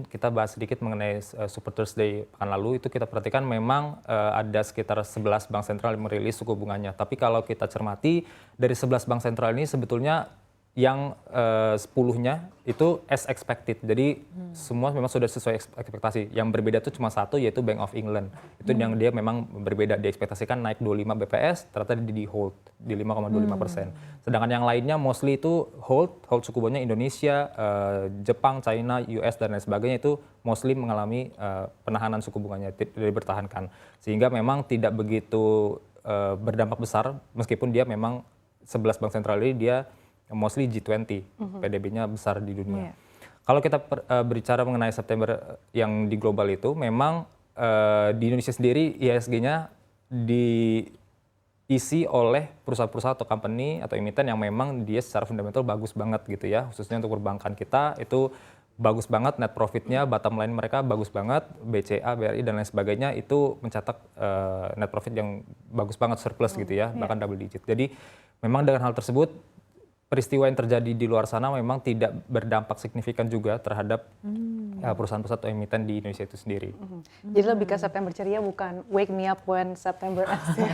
Kita bahas sedikit mengenai Super Thursday pekan lalu, itu kita perhatikan memang ada sekitar 11 bank sentral yang merilis suku bunganya. Tapi kalau kita cermati, dari 11 bank sentral ini sebetulnya yang 10-nya itu as expected. Jadi semua memang sudah sesuai ekspektasi. Yang berbeda itu cuma satu, yaitu Bank of England. Itu yang dia memang berbeda. Diekspektasikan naik 25 BPS, ternyata di hold di 5,25%. Sedangkan yang lainnya mostly itu hold suku bunganya Indonesia, Jepang, China, US, dan lain sebagainya itu mostly mengalami penahanan suku bunganya, tidak dipertahankan. Sehingga memang tidak begitu berdampak besar, meskipun dia memang 11 bank sentral ini dia mostly G20, PDB-nya besar di dunia. Kalau kita berbicara mengenai September yang di global itu, memang di Indonesia sendiri IHSG-nya diisi oleh perusahaan-perusahaan atau company atau emiten yang memang dia secara fundamental bagus banget gitu ya, khususnya untuk perbankan kita itu bagus banget, net profit-nya, bottom line mereka bagus banget, BCA, BRI, dan lain sebagainya itu mencetak net profit yang bagus banget, surplus gitu ya, bahkan double digit. Jadi memang dengan hal tersebut, peristiwa yang terjadi di luar sana memang tidak berdampak signifikan juga terhadap perusahaan-perusahaan atau emiten di Indonesia itu sendiri. Jadi lebih ke September ceria, bukan wake me up when September ends.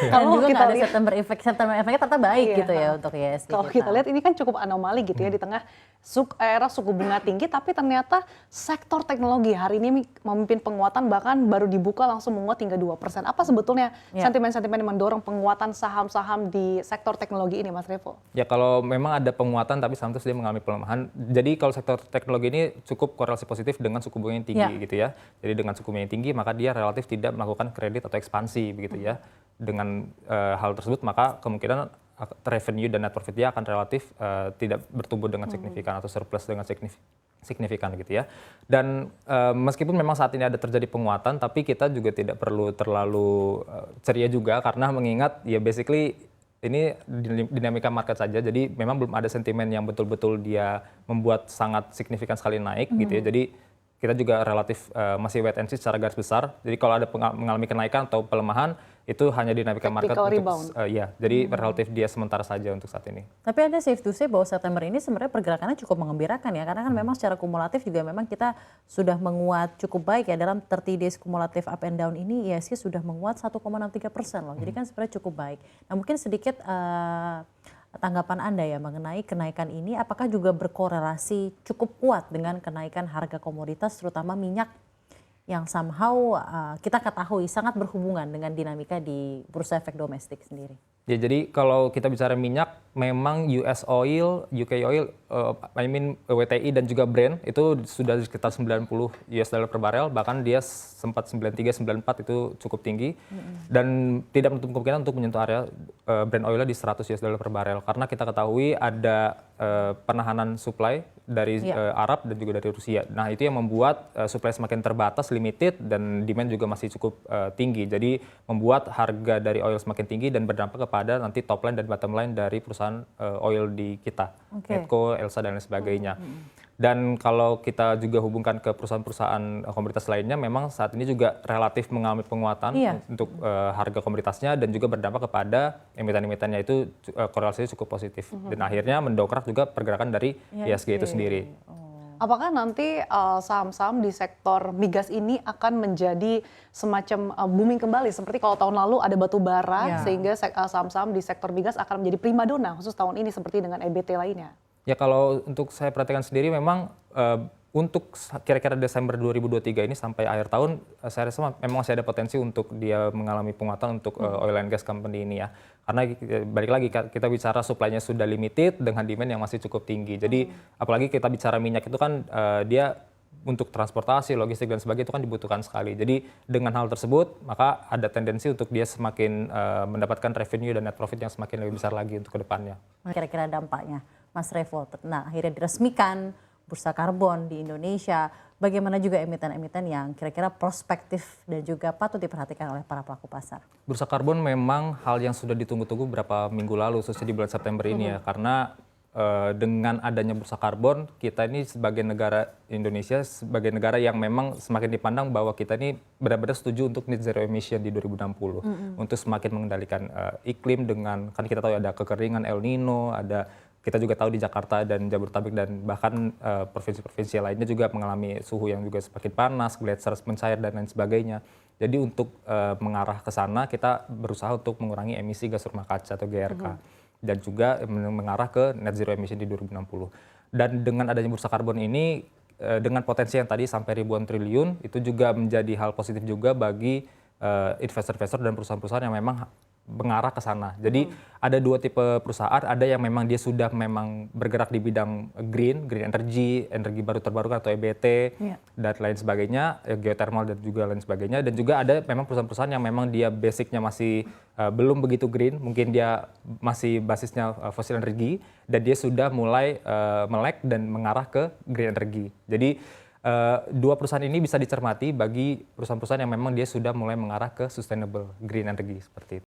Kalau kita lihat September efeknya ternyata baik gitu ya untuk IHSG. Kalau kita lihat ini kan cukup anomali gitu ya di tengah era suku bunga tinggi, tapi ternyata sektor teknologi hari ini memimpin penguatan, bahkan baru dibuka langsung menguat hingga 2%. Apa sebetulnya sentimen-sentimen yang mendorong penguatan saham-saham di sektor teknologi ini, Mas Revo? Ya kalau memang ada penguatan tapi saham itu dia mengalami pelemahan. Jadi kalau sektor teknologi ini cukup korelasi positif dengan suku bunga yang tinggi gitu ya. Jadi dengan suku bunga yang tinggi maka dia relatif tidak melakukan kredit atau ekspansi begitu ya. Dengan hal tersebut maka kemungkinan revenue dan net profit dia akan relatif tidak bertumbuh dengan signifikan atau surplus dengan signifikan gitu ya. Dan meskipun memang saat ini ada terjadi penguatan, tapi kita juga tidak perlu terlalu ceria juga karena mengingat ya basically ini dinamika market saja. Jadi memang belum ada sentimen yang betul-betul dia membuat sangat signifikan sekali naik gitu ya. Jadi kita juga relatif masih wait and see secara garis besar. Jadi kalau ada mengalami kenaikan atau pelemahan itu hanya dinamika market untuk jadi relatif dia sementara saja untuk saat ini. Tapi Anda safe to say bahwa September ini sebenarnya pergerakannya cukup mengembirakan ya, karena kan memang secara kumulatif juga memang kita sudah menguat cukup baik ya dalam 30 days kumulatif up and down ini IHSG sudah menguat 1,63% loh. Jadi kan sebenarnya cukup baik. Nah mungkin sedikit tanggapan Anda ya mengenai kenaikan ini, apakah juga berkorelasi cukup kuat dengan kenaikan harga komoditas terutama minyak yang somehow kita ketahui sangat berhubungan dengan dinamika di bursa efek domestik sendiri. Ya jadi kalau kita bicara minyak, memang US oil, UK oil, WTI dan juga Brent itu sudah sekitar 90 US dollar per barel, bahkan dia sempat 93, 94 itu cukup tinggi. Dan tidak menutup kemungkinan untuk menyentuh area Brent oilnya di 100 US dollar per barel. Karena kita ketahui ada penahanan supply dari Arab dan juga dari Rusia. Nah itu yang membuat supply semakin terbatas, limited, dan demand juga masih cukup tinggi. Jadi membuat harga dari oil semakin tinggi dan berdampak kepada nanti top line dan bottom line dari perusahaan oil di kita, Medco, Elsa, dan lain sebagainya. Dan kalau kita juga hubungkan ke perusahaan-perusahaan komoditas lainnya, memang saat ini juga relatif mengalami penguatan untuk harga komoditasnya dan juga berdampak kepada emiten-emitennya itu korelasinya cukup positif. Dan akhirnya mendongkrak juga pergerakan dari IHSG itu sendiri. Apakah nanti saham-saham di sektor migas ini akan menjadi semacam booming kembali seperti kalau tahun lalu ada batu bara sehingga saham-saham di sektor migas akan menjadi primadona khusus tahun ini seperti dengan EBT lainnya? Ya kalau untuk saya perhatikan sendiri memang untuk kira-kira Desember 2023 ini sampai akhir tahun saya rasa memang masih ada potensi untuk dia mengalami penguatan untuk oil and gas company ini ya. Karena balik lagi kita bicara supply-nya sudah limited dengan demand yang masih cukup tinggi. Jadi apalagi kita bicara minyak itu kan dia untuk transportasi, logistik dan sebagainya itu kan dibutuhkan sekali. Jadi dengan hal tersebut maka ada tendensi untuk dia semakin mendapatkan revenue dan net profit yang semakin lebih besar lagi untuk kedepannya. Kira-kira dampaknya, Mas Revo, nah akhirnya diresmikan bursa karbon di Indonesia, bagaimana juga emiten-emiten yang kira-kira prospektif dan juga patut diperhatikan oleh para pelaku pasar? Bursa karbon memang hal yang sudah ditunggu-tunggu beberapa minggu lalu, khususnya di bulan September ini ya, karena dengan adanya bursa karbon, kita ini sebagai negara Indonesia, sebagai negara yang memang semakin dipandang bahwa kita ini benar-benar setuju untuk net zero emission di 2060, untuk semakin mengendalikan iklim dengan, kan kita tahu ada kekeringan El Nino, ada kita juga tahu di Jakarta dan Jabodetabek dan bahkan provinsi-provinsi lainnya juga mengalami suhu yang juga semakin panas, gletser mencair dan lain sebagainya. Jadi untuk mengarah ke sana kita berusaha untuk mengurangi emisi gas rumah kaca atau GRK dan juga mengarah ke net zero emission di 2060. Dan dengan adanya bursa karbon ini dengan potensi yang tadi sampai ribuan triliun itu juga menjadi hal positif juga bagi investor-investor dan perusahaan-perusahaan yang memang mengarah ke sana. Jadi ada dua tipe perusahaan, ada yang memang dia sudah memang bergerak di bidang green energy, energi baru terbarukan atau EBT dan lain sebagainya, geothermal dan juga lain sebagainya. Dan juga ada memang perusahaan-perusahaan yang memang dia basicnya masih belum begitu green, mungkin dia masih basisnya fosil energi dan dia sudah mulai melek dan mengarah ke green energy. Jadi dua perusahaan ini bisa dicermati bagi perusahaan-perusahaan yang memang dia sudah mulai mengarah ke sustainable green energy seperti itu.